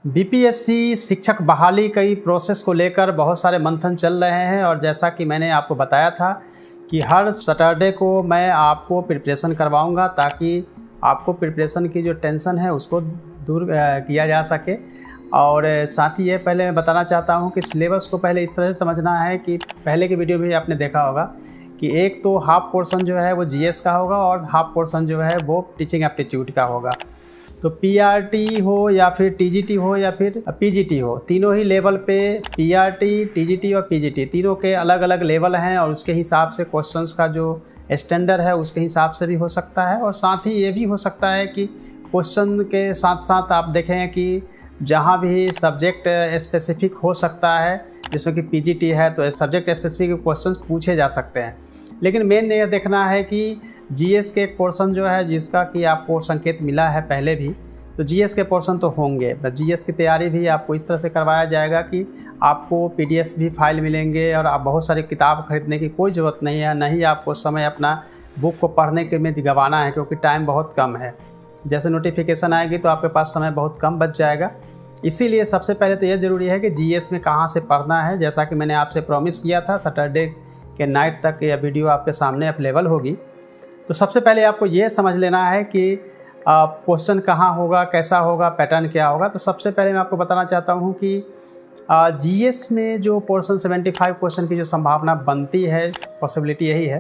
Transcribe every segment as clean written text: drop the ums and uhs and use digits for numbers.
BPSC शिक्षक बहाली कई प्रोसेस को लेकर बहुत सारे मंथन चल रहे हैं और जैसा कि मैंने आपको बताया था कि हर सैटरडे को मैं आपको प्रिपरेशन करवाऊंगा ताकि आपको प्रिपरेशन की जो टेंशन है उसको दूर किया जा सके। और साथ ही ये पहले मैं बताना चाहता हूँ कि सिलेबस को पहले इस तरह से समझना है कि पहले की वीडियो में आपने देखा होगा कि एक तो हाफ पोर्शन जो है वो जीएस का होगा और हाफ पोर्शन जो है वो टीचिंग एप्टीट्यूड का होगा। तो पीआरटी हो या फिर टीजीटी हो या फिर पीजीटी हो, तीनों ही लेवल पे पीआरटी, टीजीटी और पीजीटी तीनों के अलग अलग लेवल हैं और उसके हिसाब से क्वेश्चंस का जो स्टैंडर्ड है उसके हिसाब से भी हो सकता है। और साथ ही ये भी हो सकता है कि क्वेश्चन के साथ साथ आप देखें कि जहाँ भी सब्जेक्ट स्पेसिफिक हो सकता है, जैसे कि पीजीटी है तो सब्जेक्ट स्पेसिफिक क्वेश्चंस पूछे जा सकते हैं। लेकिन मेन ये देखना है कि जीएस के एक पोर्शन जो है जिसका कि आपको संकेत मिला है पहले भी, तो जीएस के पोर्शन तो होंगे। जीएस की तैयारी भी आपको इस तरह से करवाया जाएगा कि आपको पीडीएफ भी फाइल मिलेंगे और आप बहुत सारी किताब खरीदने की कोई ज़रूरत नहीं है, नहीं आपको समय अपना बुक को पढ़ने के में गंवाना है क्योंकि टाइम बहुत कम है। जैसे नोटिफिकेशन आएगी तो आपके पास समय बहुत कम बच जाएगा। इसीलिए सबसे पहले तो ये ज़रूरी है कि जीएस में कहाँ से पढ़ना है। जैसा कि मैंने आपसे प्रॉमिस किया था, सैटरडे के नाइट तक यह वीडियो आपके सामने अवेलेबल होगी। तो सबसे पहले आपको ये समझ लेना है कि क्वेश्चन कहाँ होगा, कैसा होगा, पैटर्न क्या होगा। तो सबसे पहले मैं आपको बताना चाहता हूँ कि जीएस में जो पोर्शन 75 क्वेश्चन की जो संभावना बनती है, पॉसिबिलिटी यही है।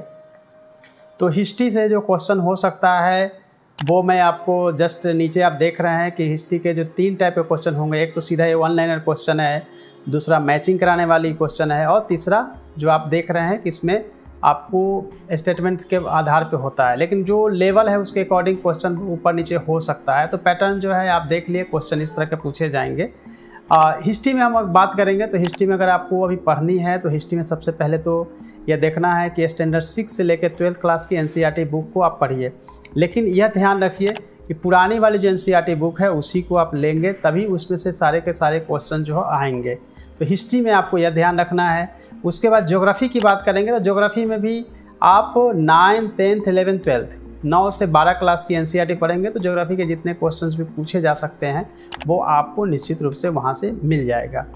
तो हिस्ट्री से जो क्वेश्चन हो सकता है वो मैं आपको जस्ट नीचे आप देख रहे हैं कि हिस्ट्री के जो 3 टाइप के क्वेश्चन होंगे। एक तो सीधा ये 1 लाइनर क्वेश्चन है, दूसरा मैचिंग कराने वाली क्वेश्चन है और तीसरा जो आप देख रहे हैं कि इसमें आपको स्टेटमेंट्स के आधार पे होता है। लेकिन जो लेवल है उसके अकॉर्डिंग क्वेश्चन ऊपर नीचे हो सकता है। तो पैटर्न जो है आप देख लिए, क्वेश्चन इस तरह के पूछे जाएंगे। हिस्ट्री में हम बात करेंगे तो हिस्ट्री में अगर आपको अभी पढ़नी है तो हिस्ट्री में सबसे पहले तो यह देखना है कि स्टैंडर्ड 6 से लेकर 12th क्लास की एनसीईआरटी बुक को आप पढ़िए। लेकिन यह ध्यान रखिए कि पुरानी वाली जो एनसीईआरटी बुक है उसी को आप लेंगे, तभी उसमें से सारे के सारे क्वेश्चन जो आएंगे। तो हिस्ट्री में आपको यह ध्यान रखना है। उसके बाद ज्योग्राफी की बात करेंगे तो ज्योग्राफी में भी आप 9, 10th, 11th, 12th 9 से 12 क्लास की एनसीईआरटी पढ़ेंगे तो ज्योग्राफी के जितने क्वेश्चंस भी पूछे जा सकते हैं वो आपको निश्चित रूप से वहाँ से मिल जाएगा।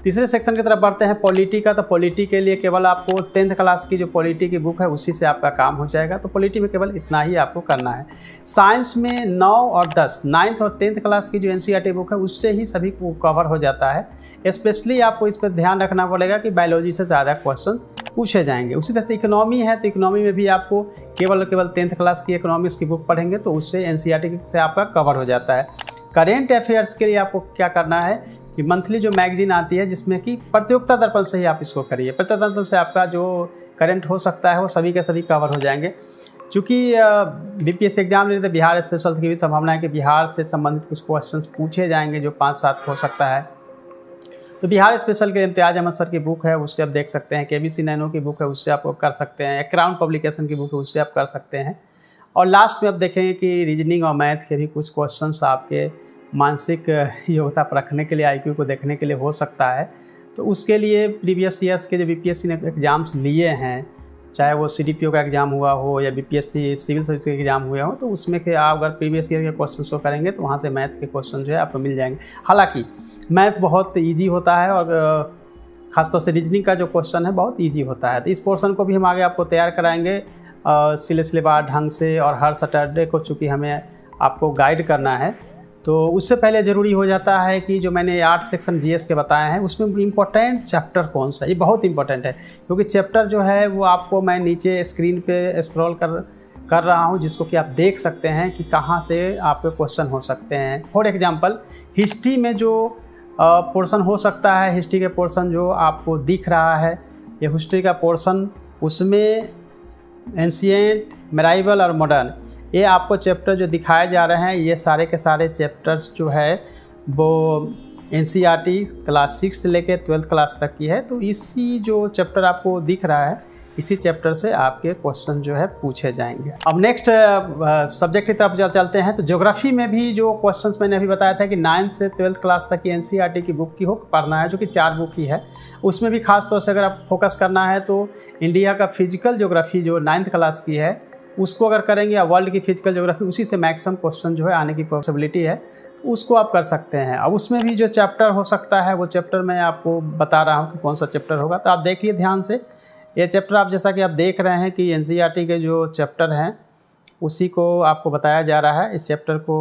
तीसरे सेक्शन की तरफ बढ़ते हैं पॉलिटी का। तो पॉलिटी के लिए केवल आपको 10th क्लास की जो पॉलिटी की बुक है उसी से आपका काम हो जाएगा। तो पॉलिटी में केवल इतना ही आपको करना है। साइंस में 9 और 10, 9th और 10th क्लास की जो एनसीईआरटी बुक है उससे ही सभी को कवर हो जाता है। स्पेशली आपको इस पर ध्यान रखना पड़ेगा कि बायोलॉजी से ज़्यादा क्वेश्चन पूछे जाएंगे। उसी तरह से इकोनॉमी है तो इकोनॉमी में भी आपको केवल 10th क्लास की इकोनॉमिक्स की बुक पढ़ेंगे तो उससे एनसीईआरटी से आपका कवर हो जाता है। करेंट अफेयर्स के लिए आपको क्या करना है कि मंथली जो मैगजीन आती है जिसमें कि प्रतियोगिता दर्पण से ही आप इसको करिए। प्रतियोगिता दर्पण से आपका जो करंट हो सकता है वो सभी के सभी कवर हो जाएंगे। चूँकि बीपीएससी एग्जाम लेते बिहार स्पेशल की भी संभावना है कि बिहार से संबंधित कुछ क्वेश्चंस पूछे जाएंगे जो 5-7 हो सकता है। तो बिहार स्पेशल के इम्तियाज अहमद सर की बुक है उससे आप देख सकते हैं, केबीसी नैनो की बुक है उससे आप कर सकते हैं, क्राउन पब्लिकेशन की बुक है उससे आप कर सकते हैं। और लास्ट में आप देखेंगे कि रीजनिंग और मैथ के भी कुछ क्वेश्चंस आपके मानसिक योग्यता परखने के लिए, आईक्यू को देखने के लिए हो सकता है। तो उसके लिए प्रीवियस ईयर्स के जो बीपीएससी ने एग्ज़ाम्स लिए हैं, चाहे वो सीडीपीओ का एग्ज़ाम हुआ हो या बीपीएससी सिविल सर्विस के एग्ज़ाम हुए हो, तो उसमें के आप अगर प्रीवियस ईयर के क्वेश्चन को करेंगे तो वहाँ से मैथ के क्वेश्चन जो है आपको मिल जाएंगे। हालांकि मैथ बहुत ईजी होता है और ख़ासतौर से रीजनिंग का जो क्वेश्चन है बहुत ईजी होता है। तो इस पोर्शन को भी हम आगे आपको तैयार कराएंगे सिलसिलेवार ढंग से। और हर सैटरडे को चूँकि हमें आपको गाइड करना है तो उससे पहले ज़रूरी हो जाता है कि जो मैंने 8 सेक्शन जीएस के बताए हैं उसमें इम्पोर्टेंट चैप्टर कौन सा है। ये बहुत इंपॉर्टेंट है क्योंकि चैप्टर जो है वो आपको मैं नीचे स्क्रीन पे स्क्रॉल कर रहा हूँ जिसको कि आप देख सकते हैं कि कहाँ से आपके क्वेश्चन हो सकते हैं। फॉर एग्जांपल हिस्ट्री में जो पोर्शन हो सकता है, हिस्ट्री के पोर्शन जो आपको दिख रहा है ये हिस्ट्री का पोर्शन, उसमें एंशिएंट, मेडाइवल और मॉडर्न ये आपको चैप्टर जो दिखाए जा रहे हैं ये सारे के सारे चैप्टर्स जो है वो एनसीईआरटी क्लास 6 से लेकर 12th क्लास तक की है। तो इसी जो चैप्टर आपको दिख रहा है इसी चैप्टर से आपके क्वेश्चन जो है पूछे जाएंगे। अब नेक्स्ट सब्जेक्ट की तरफ चलते हैं। तो ज्योग्राफी में भी जो क्वेश्चंस मैंने अभी बताया था कि 9th से 12th क्लास तक की एनसीईआरटी की बुक की हो पढ़ना है, जो कि 4 बुक ही है। उसमें भी खास तौर से अगर आप फोकस करना है तो इंडिया का फिजिकल ज्योग्राफी जो 9th क्लास की है उसको अगर करेंगे, या वर्ल्ड की फिजिकल ज्योग्राफी, उसी से मैक्सिमम क्वेश्चन जो है आने की पॉसिबिलिटी है, तो उसको आप कर सकते हैं। अब उसमें भी जो चैप्टर हो सकता है वो चैप्टर मैं आपको बता रहा हूँ कि कौन सा चैप्टर होगा, तो आप देखिए ध्यान से। ये चैप्टर आप जैसा कि आप देख रहे हैं कि एनसीईआरटी के जो चैप्टर हैं उसी को आपको बताया जा रहा है। इस चैप्टर को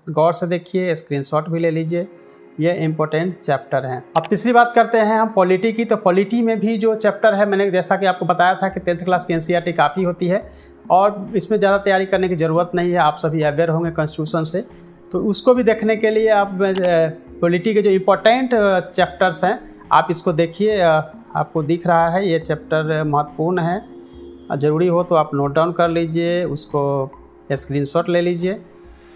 गौर से देखिए, स्क्रीनशॉट भी ले लीजिए, ये इम्पोर्टेंट चैप्टर हैं। अब तीसरी बात करते हैं हम पॉलिटी की। तो पॉलिटी में भी जो चैप्टर है, मैंने जैसा कि आपको बताया था कि 10th क्लास की एनसीईआरटी काफ़ी होती है और इसमें ज़्यादा तैयारी करने की ज़रूरत नहीं है, आप सभी अवेयर होंगे कॉन्स्टिट्यूशन से। तो उसको भी देखने के लिए आप पॉलिटी के जो इम्पोर्टेंट चैप्टर्स हैं आप इसको देखिए। आपको दिख रहा है ये चैप्टर महत्वपूर्ण है, ज़रूरी हो तो आप नोट डाउन कर लीजिए, उसको स्क्रीनशॉट ले लीजिए,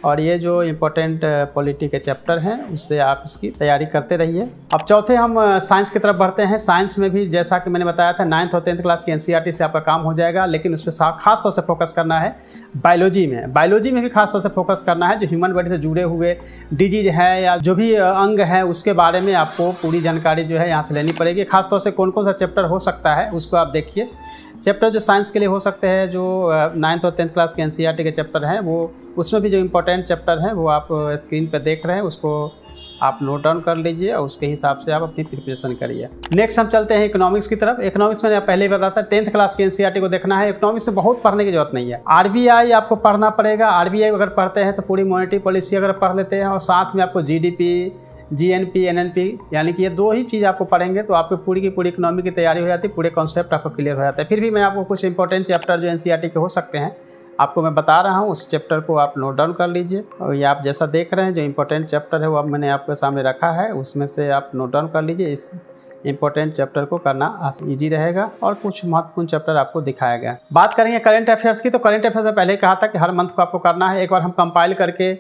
और ये जो इम्पोर्टेंट पॉलिटी के चैप्टर हैं उससे आप इसकी तैयारी करते रहिए। अब चौथे हम साइंस की तरफ बढ़ते हैं। साइंस में भी जैसा कि मैंने बताया था 9th और 10th क्लास की एनसीईआरटी से आपका काम हो जाएगा, लेकिन उस पर खास तौर से फोकस करना है बायोलॉजी में। बायोलॉजी में भी खास तौर से फोकस करना है, जो ह्यूमन बॉडी से जुड़े हुए डिजीज है या जो भी अंग है उसके बारे में आपको पूरी जानकारी जो है यहाँ से लेनी पड़ेगी। खास तौर से कौन कौन सा चैप्टर हो सकता है उसको आप देखिए। चैप्टर जो साइंस के लिए हो सकते हैं, जो 9th और 10th क्लास के एनसीईआरटी के चैप्टर हैं, वो उसमें भी जो इम्पोर्टेंट चैप्टर हैं वो आप स्क्रीन पर देख रहे हैं, उसको आप नोट डाउन कर लीजिए और उसके हिसाब से आप अपनी प्रिपरेशन करिए। नेक्स्ट हम चलते हैं इकोनॉमिक्स की तरफ। इकोनॉमिक्स में पहले ही बताया था 10th क्लास के एनसीईआरटी को देखना है। इकोनॉमिक्स में बहुत पढ़ने की जरूरत नहीं है। आरबीआई आपको पढ़ना पड़ेगा। आरबीआई अगर पढ़ते हैं तो पूरी मॉनेटरी पॉलिसी अगर पढ़ लेते हैं, और साथ में आपको जीडीपी, जीएनपी, एनएनपी, यानी कि ये 2 ही चीज़ आपको पढ़ेंगे तो आपको पूरी की पूरी इकोनॉमी की तैयारी हो जाती है, पूरे कॉन्सेप्ट आपको क्लियर हो जाता है। फिर भी मैं आपको कुछ इंपॉर्टेंट चैप्टर जो एनसीईआरटी के हो सकते हैं आपको मैं बता रहा हूँ, उस चैप्टर को आप नोट डाउन कर लीजिए। और ये आप जैसा देख रहे हैं जो इंपॉर्टेंट चैप्टर है वो अब मैंने आपके सामने रखा है, उसमें से आप नोट डाउन कर लीजिए। इस इंपॉर्टेंट चैप्टर को करना ईजी रहेगा और कुछ महत्वपूर्ण चैप्टर आपको दिखाया गया। बात करेंगे करंट अफेयर्स की। तो करंट अफेयर्स में पहले ही कहा था कि हर मंथ को आपको करना है। एक बार हम कंपाइल करके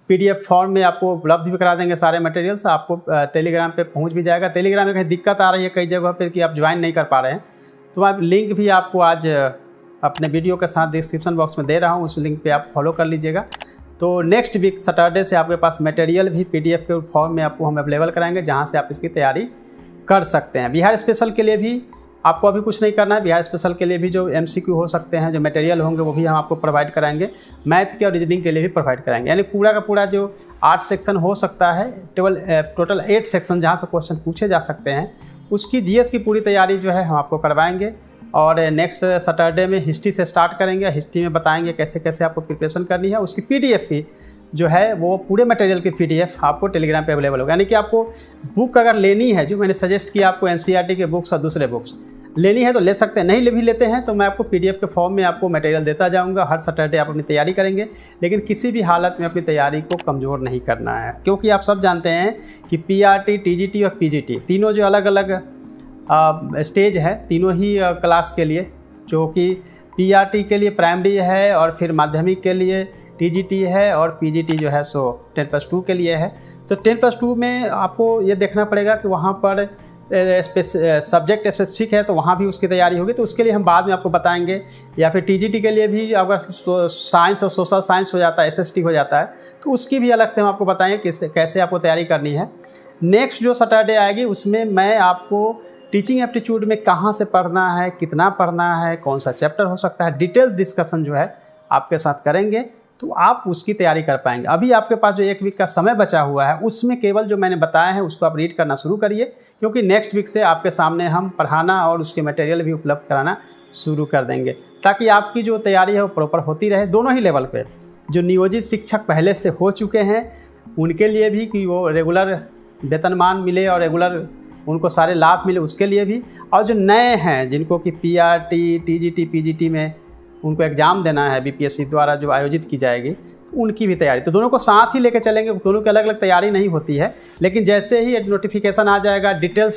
पीडीएफ फॉर्म में आपको उपलब्ध भी करा देंगे सारे मटेरियल्स। आपको टेलीग्राम पे पहुंच भी जाएगा। टेलीग्राम में कहीं दिक्कत आ रही है कई जगह पे कि आप ज्वाइन नहीं कर पा रहे हैं, तो आप लिंक भी आपको आज अपने वीडियो के साथ डिस्क्रिप्शन बॉक्स में दे रहा हूं, उस लिंक पे आप फॉलो कर लीजिएगा। तो नेक्स्ट वीक सैटरडे से आपके पास मटेरियल भी पीडीएफ के फॉर्म में आपको हम अवेलेबल कराएंगे, जहाँ से आप इसकी तैयारी कर सकते हैं। बिहार स्पेशल के लिए भी आपको अभी कुछ नहीं करना है। बिहार स्पेशल के लिए भी जो एमसीक्यू हो सकते हैं, जो मटेरियल होंगे वो भी हम आपको प्रोवाइड कराएंगे। मैथ के और रीजनिंग के लिए भी प्रोवाइड कराएंगे। यानी पूरा का पूरा जो 8 सेक्शन हो सकता है, टोटल 8 सेक्शन जहाँ से क्वेश्चन पूछे जा सकते हैं, उसकी जीएस की पूरी तैयारी जो है हम आपको करवाएंगे। और नेक्स्ट सैटरडे में हिस्ट्री से स्टार्ट करेंगे। हिस्ट्री में बताएंगे कैसे कैसे आपको प्रिपरेशन करनी है। उसकी पीडीएफ की जो है वो पूरे मटेरियल की पीडीएफ आपको टेलीग्राम पे अवेलेबल होगा। यानी कि आपको बुक अगर लेनी है, जो मैंने सजेस्ट किया आपको एनसीईआरटी के बुक्स और दूसरे बुक्स लेनी है तो ले सकते हैं, नहीं भी लेते हैं तो मैं आपको पीडीएफ के फॉर्म में आपको मटेरियल देता जाऊंगा। हर सैटरडे आप अपनी तैयारी करेंगे, लेकिन किसी भी हालत में अपनी तैयारी को कमज़ोर नहीं करना है, क्योंकि आप सब जानते हैं कि पीआरटी, टीजीटी और पीजीटी तीनों जो अलग अलग स्टेज है, तीनों ही क्लास के लिए, जो कि पीआरटी के लिए प्राइमरी है और फिर माध्यमिक के लिए टीजीटी है और पीजीटी जो है सो 10+2 के लिए है। तो 10+2 में आपको ये देखना पड़ेगा कि वहाँ पर सब्जेक्ट स्पेसिफिक है तो वहाँ भी उसकी तैयारी होगी, तो उसके लिए हम बाद में आपको बताएंगे। या फिर टीजीटी के लिए भी अगर साइंस और सोशल साइंस हो जाता है, एसएसटी हो जाता है, तो उसकी भी अलग से हम आपको बताएंगे कि कैसे आपको तैयारी करनी है। नेक्स्ट जो सैटरडे आएगी उसमें मैं आपको टीचिंग एप्टीट्यूड में कहाँ से पढ़ना है, कितना पढ़ना है, कौन सा चैप्टर हो सकता है, डिटेल्स डिस्कशन जो है आपके साथ करेंगे, तो आप उसकी तैयारी कर पाएंगे। अभी आपके पास जो 1 वीक का समय बचा हुआ है उसमें केवल जो मैंने बताया है उसको आप रीड करना शुरू करिए, क्योंकि नेक्स्ट वीक से आपके सामने हम पढ़ाना और उसके मटेरियल भी उपलब्ध कराना शुरू कर देंगे, ताकि आपकी जो तैयारी है वो प्रॉपर होती रहे दोनों ही लेवल पे। जो नियोजित शिक्षक पहले से हो चुके हैं उनके लिए भी कि वो रेगुलर वेतनमान मिले और रेगुलर उनको सारे लाभ मिले, उसके लिए भी, और जो नए हैं जिनको कि पीआरटी, टीजीटी, पीजीटी में उनको एग्ज़ाम देना है बीपीएससी द्वारा जो आयोजित की जाएगी, तो उनकी भी तैयारी। तो दोनों को साथ ही लेकर चलेंगे। दोनों की अलग अलग तैयारी नहीं होती है, लेकिन जैसे ही नोटिफिकेशन आ जाएगा, डिटेल्स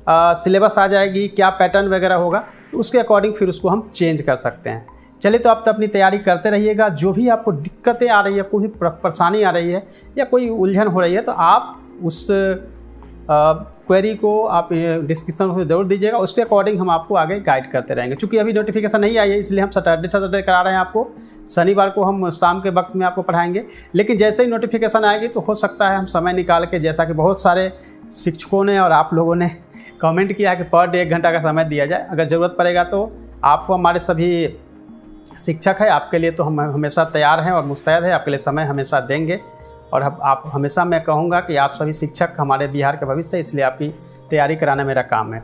सिलेबस आ जाएगी, क्या पैटर्न वगैरह होगा, तो उसके अकॉर्डिंग फिर उसको हम चेंज कर सकते हैं। चलिए, तो आप तो अपनी तैयारी करते रहिएगा। जो भी आपको दिक्कतें आ रही है, कोई परेशानी आ रही है या कोई उलझन हो रही है, तो आप उस क्वेरी को आप डिस्क्रिप्शन में ज़रूर दीजिएगा। उसके अकॉर्डिंग हम आपको आगे गाइड करते रहेंगे। चूँकि अभी नोटिफिकेशन नहीं आई है, इसलिए हम सैटरडे करा रहे हैं आपको। शनिवार को हम शाम के वक्त में आपको पढ़ाएंगे, लेकिन जैसे ही नोटिफिकेशन आएगी तो हो सकता है हम समय निकाल के, जैसा कि बहुत सारे शिक्षकों ने और आप लोगों ने कमेंट किया कि पर डे 1 घंटा का समय दिया जाए। अगर ज़रूरत पड़ेगा तो आप हमारे सभी शिक्षक है, आपके लिए तो हम हमेशा तैयार हैं और मुस्तैद है, आपके लिए समय हमेशा देंगे। और आप हमेशा, मैं कहूँगा कि आप सभी शिक्षक हमारे बिहार के भविष्य है, इसलिए आपकी तैयारी कराना मेरा काम है।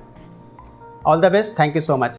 All the best, thank you so much.